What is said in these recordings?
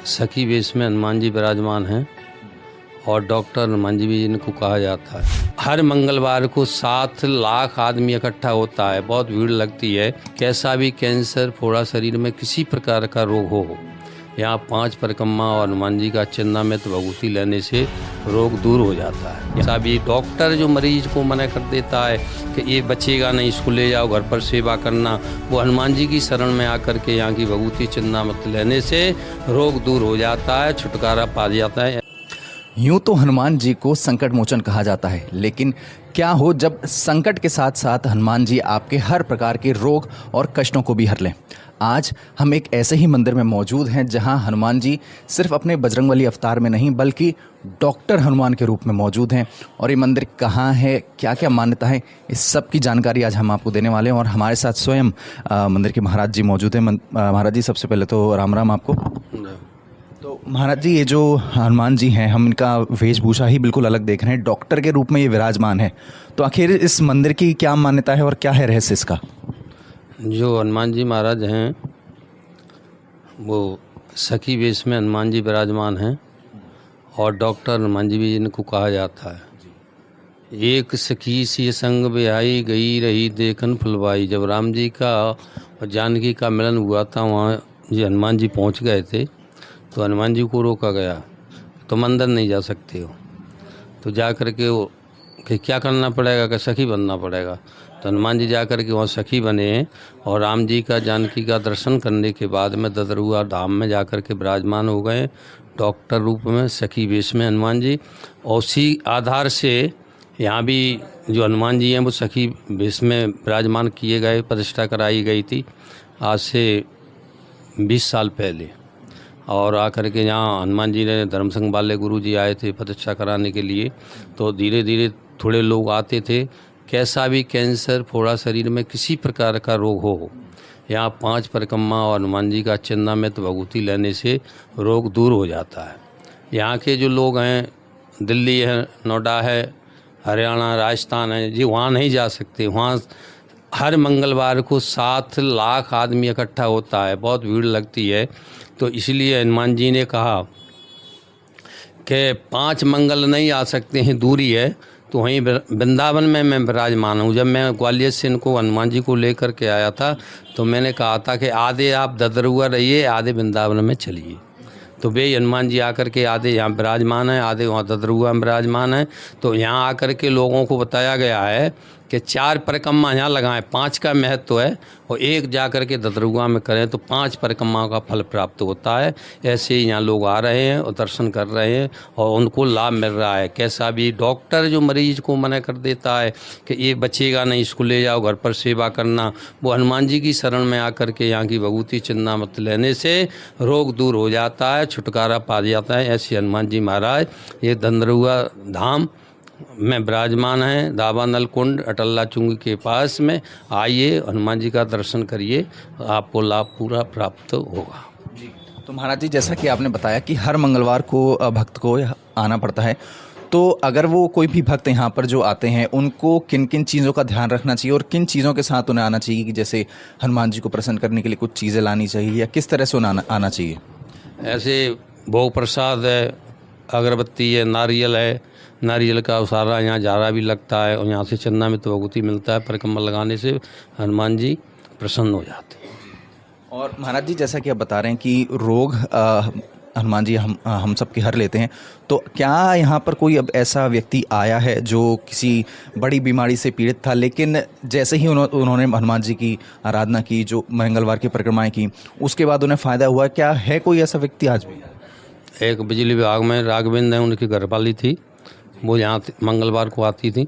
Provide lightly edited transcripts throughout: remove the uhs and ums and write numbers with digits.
सखी वेश में हनुमान जी विराजमान हैं और डॉक्टर हनुमान जी भी इनको कहा जाता है। हर मंगलवार को 7 लाख आदमी इकट्ठा होता है, बहुत भीड़ लगती है। कैसा भी कैंसर, फोड़ा, शरीर में किसी प्रकार का रोग हो, यहाँ 5 परिक्रमा और हनुमान जी का चिन्हामृत भभूति लेने से रोग दूर हो जाता है। ऐसा भी डॉक्टर जो मरीज को मना कर देता है कि ये बचेगा नहीं, इसको ले जाओ घर पर सेवा करना, वो हनुमान जी की शरण में आकर के यहाँ की भभूति चिन्हामृत लेने से रोग दूर हो जाता है, छुटकारा पा जाता है। यूं तो हनुमान जी को संकट मोचन कहा जाता है, लेकिन क्या हो जब संकट के साथ साथ हनुमान जी आपके हर प्रकार के रोग और कष्टों को भी हर लें। आज हम एक ऐसे ही मंदिर में मौजूद हैं जहां हनुमान जी सिर्फ अपने बजरंगबली अवतार में नहीं बल्कि डॉक्टर हनुमान के रूप में मौजूद हैं। और ये मंदिर कहाँ है, क्या क्या मान्यता है, इस सब की जानकारी आज हम आपको देने वाले हैं। और हमारे साथ स्वयं मंदिर के महाराज जी मौजूद हैं। महाराज जी, सबसे पहले तो राम राम आपको। तो महाराज जी, ये जो हनुमान जी हैं, हम इनका वेशभूषा ही बिल्कुल अलग देख रहे हैं, डॉक्टर के रूप में ये विराजमान है। तो आखिर इस मंदिर की क्या मान्यता है और क्या है रहस्य इसका? जो हनुमान जी महाराज हैं वो सखी वेश में हनुमान जी विराजमान हैं और डॉक्टर हनुमान जी भी इनको कहा जाता है। एक सखी सी संग ब्याई, गई रही देखन फुलवाई। जब राम जी का और जानकी का मिलन हुआ था, वहाँ जी हनुमान जी पहुँच गए थे, तो हनुमान जी को रोका गया, तुम अंदर नहीं जा सकते हो। तो जा कर के वो कि क्या करना पड़ेगा, कि सखी बनना पड़ेगा। तो हनुमान जी जा कर के वहाँ सखी बने हैं और राम जी का, जानकी का दर्शन करने के बाद में ददरुआ धाम में जा कर के विराजमान हो गए डॉक्टर रूप में, सखी वेश में हनुमान जी। और उसी आधार से यहाँ भी जो हनुमान जी हैं वो सखी वेश में विराजमान किए गए, प्रतिष्ठा कराई गई थी आज से 20 साल पहले। और आकर के यहाँ हनुमान जी ने, धर्म संघ वाले गुरु जी आए थे प्रतिष्ठा कराने के लिए, तो धीरे धीरे थोड़े लोग आते थे। कैसा भी कैंसर, फोड़ा, शरीर में किसी प्रकार का रोग हो, यहाँ 5 परिक्रमा और हनुमान जी का चिन्हामृत भभूति लेने से रोग दूर हो जाता है। यहाँ के जो लोग हैं, दिल्ली है, नोएडा है, हरियाणा, राजस्थान है जी, वहाँ नहीं जा सकते। वहाँ हर मंगलवार को 7 लाख आदमी इकट्ठा होता है, बहुत भीड़ लगती है। तो इसलिए हनुमान जी ने कहा कि 5 मंगल नहीं आ सकते हैं, दूरी है, तो वहीं वृंदावन में मैं विराजमान हूँ। जब मैं ग्वालियर से इनको, हनुमान जी को लेकर के आया था, तो मैंने कहा था कि आधे आप ददरुआ रहिए, आधे वृंदावन में चलिए। तो वे हनुमान जी आकर के आधे यहाँ विराजमान हैं, आधे वहाँ ददरुआ में विराजमान हैं। तो यहाँ आकर के लोगों को बताया गया है कि 4 परिक्रमा यहाँ लगाएं, 5 का महत्व है, और 1 जा कर के ददरुआ में करें तो 5 परिक्रमा का फल प्राप्त होता है। ऐसे ही यहाँ लोग आ रहे हैं और दर्शन कर रहे हैं और उनको लाभ मिल रहा है। कैसा भी डॉक्टर जो मरीज को मना कर देता है कि ये बचेगा नहीं, इसको ले जाओ घर पर सेवा करना, वो हनुमान जी की शरण में आकर के यहाँ की भभूति चिन्हामृत लेने से रोग दूर हो जाता है, छुटकारा पा जाता है। ऐसे हनुमान जी महाराज ये ददरुआ धाम में विराजमान है, दावानल कुंड अटल्ला चुंगी के पास में। आइए, हनुमान जी का दर्शन करिए, आपको लाभ पूरा प्राप्त होगा। तो महाराज जी, जैसा कि आपने बताया कि हर मंगलवार को भक्त को आना पड़ता है, तो अगर वो कोई भी भक्त यहाँ पर जो आते हैं, उनको किन किन चीज़ों का ध्यान रखना चाहिए और किन चीज़ों के साथ उन्हें आना चाहिए? कि जैसे हनुमान जी को प्रसन्न करने के लिए कुछ चीज़ें लानी चाहिए, या किस तरह से उन्हें आना चाहिए? ऐसे भोग प्रसाद है, अगरबत्ती है, नारियल है, नारियल का उसारा यहाँ जारा भी लगता है और यहाँ से चिन्हामृत भभूति मिलता है। परिक्रमा लगाने से हनुमान जी प्रसन्न हो जाते हैं। और महाराज जी, जैसा कि आप बता रहे हैं कि रोग हनुमान जी हम सब के हर लेते हैं, तो क्या यहाँ पर कोई अब ऐसा व्यक्ति आया है जो किसी बड़ी बीमारी से पीड़ित था, लेकिन जैसे ही उन्होंने हनुमान जी की आराधना की, जो मंगलवार की परिक्रमाएं की, उसके बाद उन्हें फ़ायदा हुआ? क्या है कोई ऐसा व्यक्ति आज भी? एक बिजली विभाग में राघवेंद्र है, उनकी घरवाली थी, वो यहाँ मंगलवार को आती थी।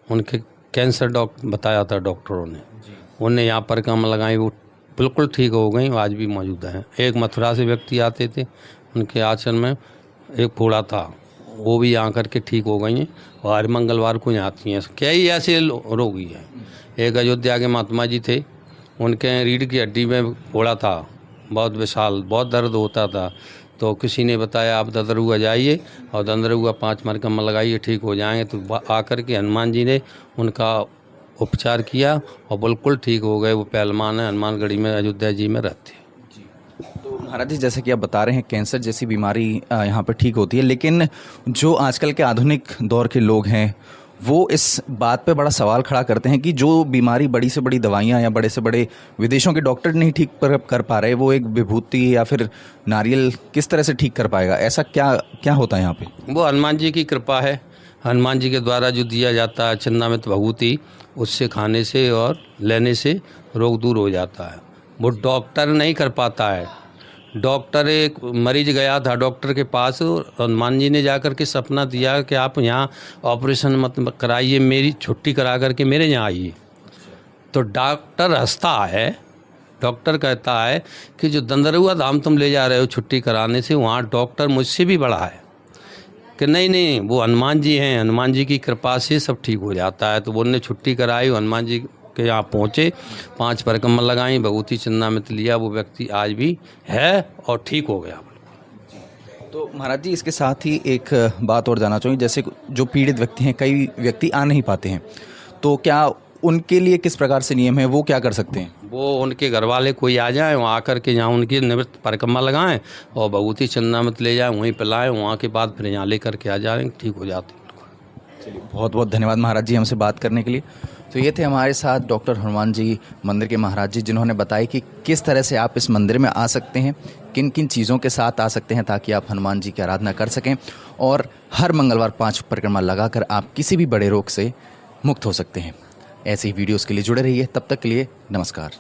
उनके कैंसर बताया था डॉक्टरों ने, उन्हें यहाँ परिक्रमा लगाई, वो बिल्कुल ठीक हो गई, आज भी मौजूद हैं। एक मथुरा से व्यक्ति आते थे, उनके आश्रम में एक फोड़ा था, वो भी यहाँ करके ठीक हो गई हैं और हर मंगलवार को यहाँ आती हैं। कई ऐसे रोगी हैं। एक अयोध्या के महात्मा जी थे, उनके रीढ़ की हड्डी में फोड़ा था, बहुत विशाल, बहुत दर्द होता था। तो किसी ने बताया आप ददरुआ जाइए और ददरुआ 5 परिक्रमा लगाइए, ठीक हो जाएंगे। तो आकर के हनुमान जी ने उनका उपचार किया और बिल्कुल ठीक हो गए। वो पहलवान है, हनुमानगढ़ी में, अयोध्या जी में रहते हैं। तो महाराज जी, जैसे कि आप बता रहे हैं कैंसर जैसी बीमारी यहाँ पर ठीक होती है, लेकिन जो आजकल के आधुनिक दौर के लोग हैं वो इस बात पे बड़ा सवाल खड़ा करते हैं कि जो बीमारी बड़ी से बड़ी दवाइयाँ या बड़े से बड़े विदेशों के डॉक्टर नहीं ठीक कर पा रहे, वो एक विभूति या फिर नारियल किस तरह से ठीक कर पाएगा? ऐसा क्या क्या होता है यहाँ पे? वो हनुमान जी की कृपा है। हनुमान जी के द्वारा जो दिया जाता है चिन्नामृत भभूति, उससे खाने से और लेने से रोग दूर हो जाता है। वो डॉक्टर नहीं कर पाता है। डॉक्टर, एक मरीज गया था डॉक्टर के पास, हनुमान जी ने जाकर के सपना दिया कि आप यहाँ ऑपरेशन मत कराइए, मेरी छुट्टी करा करके मेरे यहाँ आइए। तो डॉक्टर हंसता है। डॉक्टर कहता है कि जो दंदरुआ धाम तुम ले जा रहे हो छुट्टी कराने से, वहाँ डॉक्टर मुझसे भी बड़ा है। कि नहीं, वो हनुमान जी हैं, हनुमान जी की कृपा से सब ठीक हो जाता है। तो वो उन्होंने छुट्टी कराई, हनुमान जी के यहाँ पहुँचे, 5 परिक्रमा लगाई, भभूति चिन्नामृत लिया, वो व्यक्ति आज भी है और ठीक हो गया। तो महाराज जी, इसके साथ ही एक बात और जानना चाहूँगी, जैसे जो पीड़ित व्यक्ति हैं, कई व्यक्ति आ नहीं पाते हैं, तो क्या उनके लिए किस प्रकार से नियम है, वो क्या कर सकते हैं? वो उनके घर वाले कोई आ जाएं, वहाँ आकर के यहाँ उनकी निवृत्त परिक्रमा लगाएं और भभूति चिन्नामृत ले जाएं, वहीं पे लाएं, वहाँ के बाद फिर यहाँ लेकर के आ जाएं, ठीक हो जाते हैं। चलिए, बहुत बहुत धन्यवाद महाराज जी हमसे बात करने के लिए। तो ये थे हमारे साथ डॉक्टर हनुमान जी मंदिर के महाराज जी, जिन्होंने बताया कि किस तरह से आप इस मंदिर में आ सकते हैं, किन किन चीज़ों के साथ आ सकते हैं ताकि आप हनुमान जी की आराधना कर सकें और हर मंगलवार 5 परिक्रमा लगाकर आप किसी भी बड़े रोग से मुक्त हो सकते हैं। ऐसे ही वीडियोस के लिए जुड़े रहिए। तब तक के लिए नमस्कार।